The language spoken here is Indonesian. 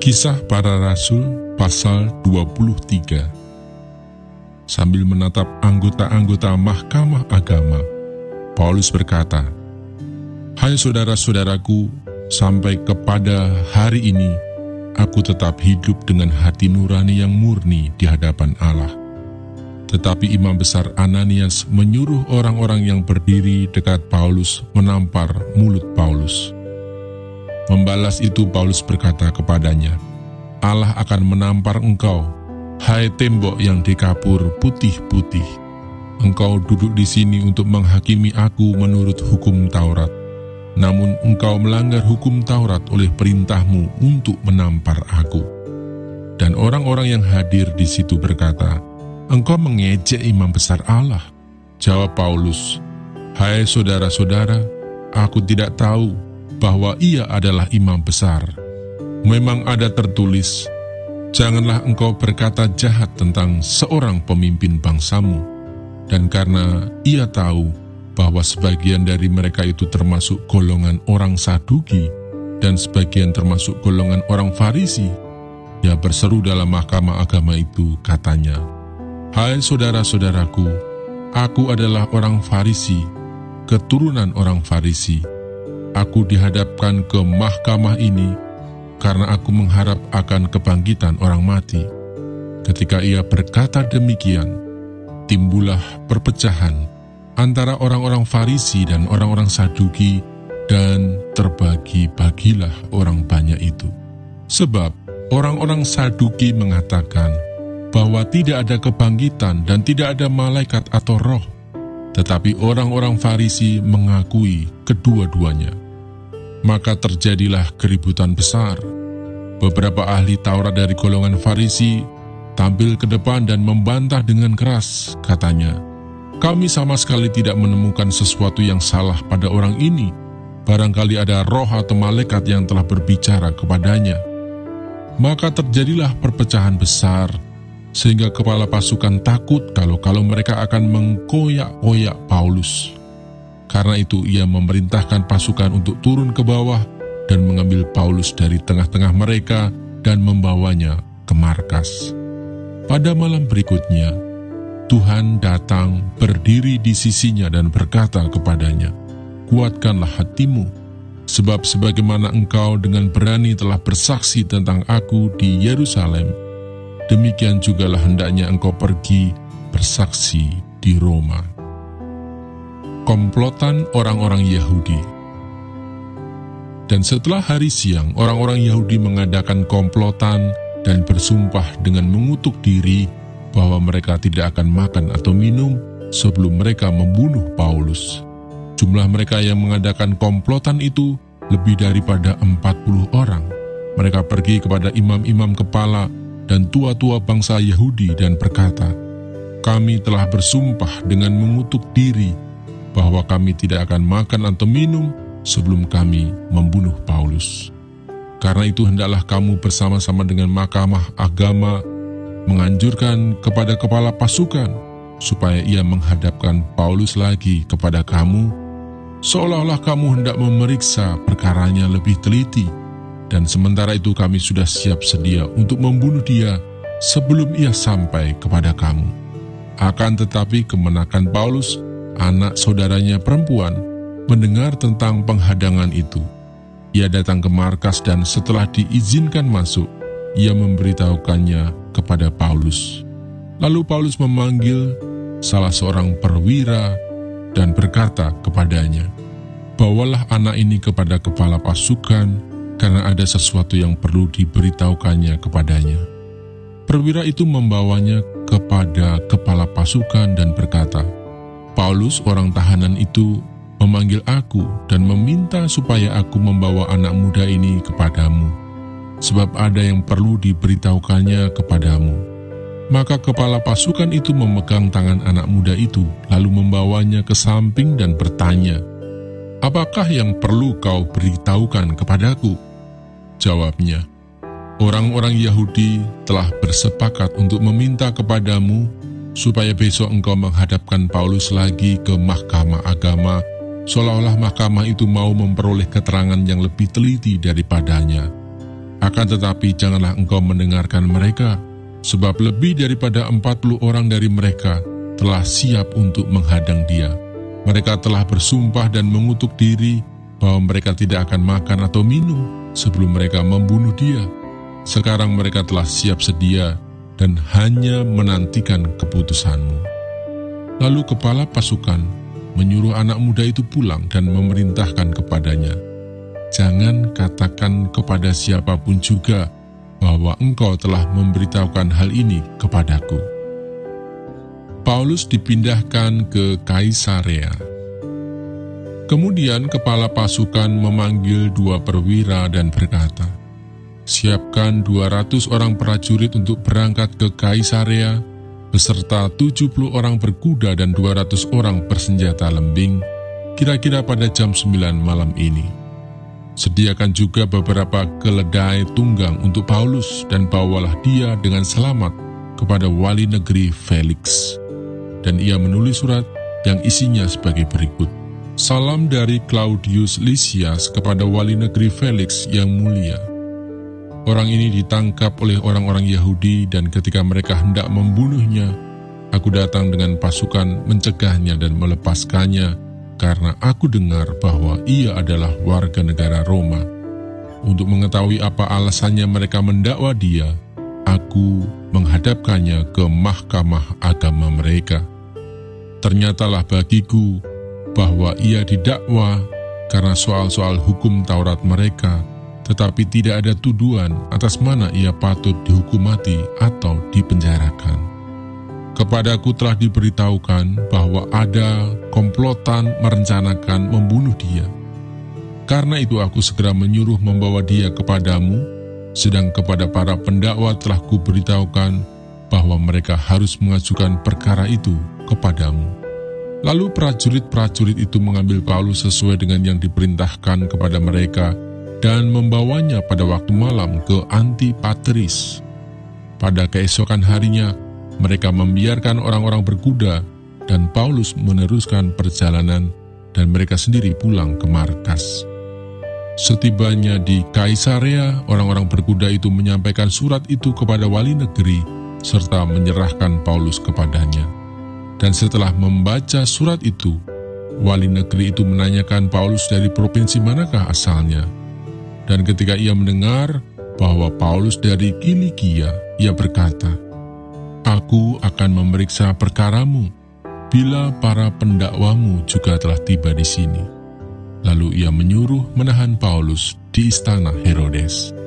Kisah Para Rasul pasal 23. Sambil menatap anggota-anggota Mahkamah Agama, Paulus berkata, "Hai saudara-saudaraku, sampai kepada hari ini, aku tetap hidup dengan hati nurani yang murni di hadapan Allah." Tetapi Imam Besar Ananias menyuruh orang-orang yang berdiri dekat Paulus menampar mulut Paulus. Membalas itu Paulus berkata kepadanya, "Allah akan menampar engkau, hai tembok yang dikapur putih-putih. Engkau duduk di sini untuk menghakimi aku menurut hukum Taurat. Namun engkau melanggar hukum Taurat oleh perintahmu untuk menampar aku." Dan orang-orang yang hadir di situ berkata, "Engkau mengejek imam besar Allah." Jawab Paulus, "Hai saudara-saudara, aku tidak tahu bahwa ia adalah imam besar. Memang ada tertulis, janganlah engkau berkata jahat tentang seorang pemimpin bangsamu." Dan karena ia tahu bahwa sebagian dari mereka itu termasuk golongan orang Saduki dan sebagian termasuk golongan orang Farisi, ia berseru dalam mahkamah agama itu, katanya, "Hai saudara-saudaraku, aku adalah orang Farisi, keturunan orang Farisi. Aku dihadapkan ke mahkamah ini karena aku mengharap akan kebangkitan orang mati." Ketika ia berkata demikian, timbullah perpecahan antara orang-orang Farisi dan orang-orang Saduki, dan terbagi-bagilah orang banyak itu. Sebab orang-orang Saduki mengatakan bahwa tidak ada kebangkitan dan tidak ada malaikat atau roh, tetapi orang-orang Farisi mengakui kedua-duanya. Maka terjadilah keributan besar. Beberapa ahli Taurat dari golongan Farisi tampil ke depan dan membantah dengan keras, katanya, "Kami sama sekali tidak menemukan sesuatu yang salah pada orang ini. Barangkali ada roh atau malaikat yang telah berbicara kepadanya." Maka terjadilah perpecahan besar, sehingga kepala pasukan takut kalau mereka akan mengkoyak-koyak Paulus. Karena itu ia memerintahkan pasukan untuk turun ke bawah dan mengambil Paulus dari tengah-tengah mereka dan membawanya ke markas. Pada malam berikutnya, Tuhan datang berdiri di sisinya dan berkata kepadanya, "Kuatkanlah hatimu, sebab sebagaimana engkau dengan berani telah bersaksi tentang aku di Yerusalem, demikian jugalah hendaknya engkau pergi bersaksi di Roma." Komplotan orang-orang Yahudi. Dan setelah hari siang, orang-orang Yahudi mengadakan komplotan dan bersumpah dengan mengutuk diri bahwa mereka tidak akan makan atau minum sebelum mereka membunuh Paulus. Jumlah mereka yang mengadakan komplotan itu lebih daripada 40 orang. Mereka pergi kepada imam-imam kepala dan tua-tua bangsa Yahudi dan berkata, "Kami telah bersumpah dengan mengutuk diri bahwa kami tidak akan makan atau minum sebelum kami membunuh Paulus. Karena itu hendaklah kamu bersama-sama dengan mahkamah agama menganjurkan kepada kepala pasukan supaya ia menghadapkan Paulus lagi kepada kamu, seolah-olah kamu hendak memeriksa perkaranya lebih teliti, dan sementara itu kami sudah siap sedia untuk membunuh dia sebelum ia sampai kepada kamu." Akan tetapi kemenakan Paulus, anak saudaranya perempuan, mendengar tentang penghadangan itu. Ia datang ke markas dan setelah diizinkan masuk, ia memberitahukannya kepada Paulus. Lalu Paulus memanggil salah seorang perwira dan berkata kepadanya, "Bawalah anak ini kepada kepala pasukan, karena ada sesuatu yang perlu diberitahukannya kepadanya." Perwira itu membawanya kepada kepala pasukan dan berkata, "Paulus, orang tahanan itu, memanggil aku dan meminta supaya aku membawa anak muda ini kepadamu, sebab ada yang perlu diberitahukannya kepadamu." Maka kepala pasukan itu memegang tangan anak muda itu, lalu membawanya ke samping dan bertanya, "Apakah yang perlu kau beritahukan kepadaku?" Jawabnya, "Orang-orang Yahudi telah bersepakat untuk meminta kepadamu supaya besok engkau menghadapkan Paulus lagi ke mahkamah agama, seolah-olah mahkamah itu mau memperoleh keterangan yang lebih teliti daripadanya. Akan tetapi janganlah engkau mendengarkan mereka, sebab lebih daripada 40 orang dari mereka telah siap untuk menghadang dia. Mereka telah bersumpah dan mengutuk diri bahwa mereka tidak akan makan atau minum sebelum mereka membunuh dia. Sekarang mereka telah siap sedia dan hanya menantikan keputusanmu. Lalu kepala pasukan menyuruh anak muda itu pulang dan memerintahkan kepadanya, jangan katakan kepada siapapun juga bahwa engkau telah memberitahukan hal ini kepadaku. Paulus dipindahkan ke Kaisarea. Kemudian kepala pasukan memanggil 2 perwira dan berkata, siapkan 200 orang prajurit untuk berangkat ke Kaisarea, beserta 70 orang berkuda dan 200 orang bersenjata lembing, kira-kira pada jam 9 malam ini. Sediakan juga beberapa keledai tunggang untuk Paulus dan bawalah dia dengan selamat kepada wali negeri Felix. Dan ia menulis surat yang isinya sebagai berikut. Salam dari Claudius Lysias kepada wali negeri Felix yang mulia. Orang ini ditangkap oleh orang-orang Yahudi dan ketika mereka hendak membunuhnya, aku datang dengan pasukan mencegahnya dan melepaskannya, karena aku dengar bahwa ia adalah warga negara Roma. Untuk mengetahui apa alasannya mereka mendakwa dia, aku menghadapkannya ke mahkamah agama mereka. Ternyatalah bagiku bahwa ia didakwa karena soal-soal hukum Taurat mereka, tetapi tidak ada tuduhan atas mana ia patut dihukum mati atau dipenjarakan. Kepadaku telah diberitahukan bahwa ada komplotan merencanakan membunuh dia. Karena itu aku segera menyuruh membawa dia kepadamu, sedang kepada para pendakwa telah kuberitahukan bahwa mereka harus mengajukan perkara itu kepadamu. Lalu prajurit-prajurit itu mengambil Paulus sesuai dengan yang diperintahkan kepada mereka dan membawanya pada waktu malam ke Antipatris. Pada keesokan harinya, mereka membiarkan orang-orang berkuda dan Paulus meneruskan perjalanan dan mereka sendiri pulang ke markas. Setibanya di Kaisarea, orang-orang berkuda itu menyampaikan surat itu kepada wali negeri serta menyerahkan Paulus kepadanya. Dan setelah membaca surat itu, wali negeri itu menanyakan Paulus dari provinsi manakah asalnya. Dan ketika ia mendengar bahwa Paulus dari Kilikia, ia berkata, aku akan memeriksa perkaramu bila para pendakwamu juga telah tiba di sini. Lalu ia menyuruh menahan Paulus di istana Herodes.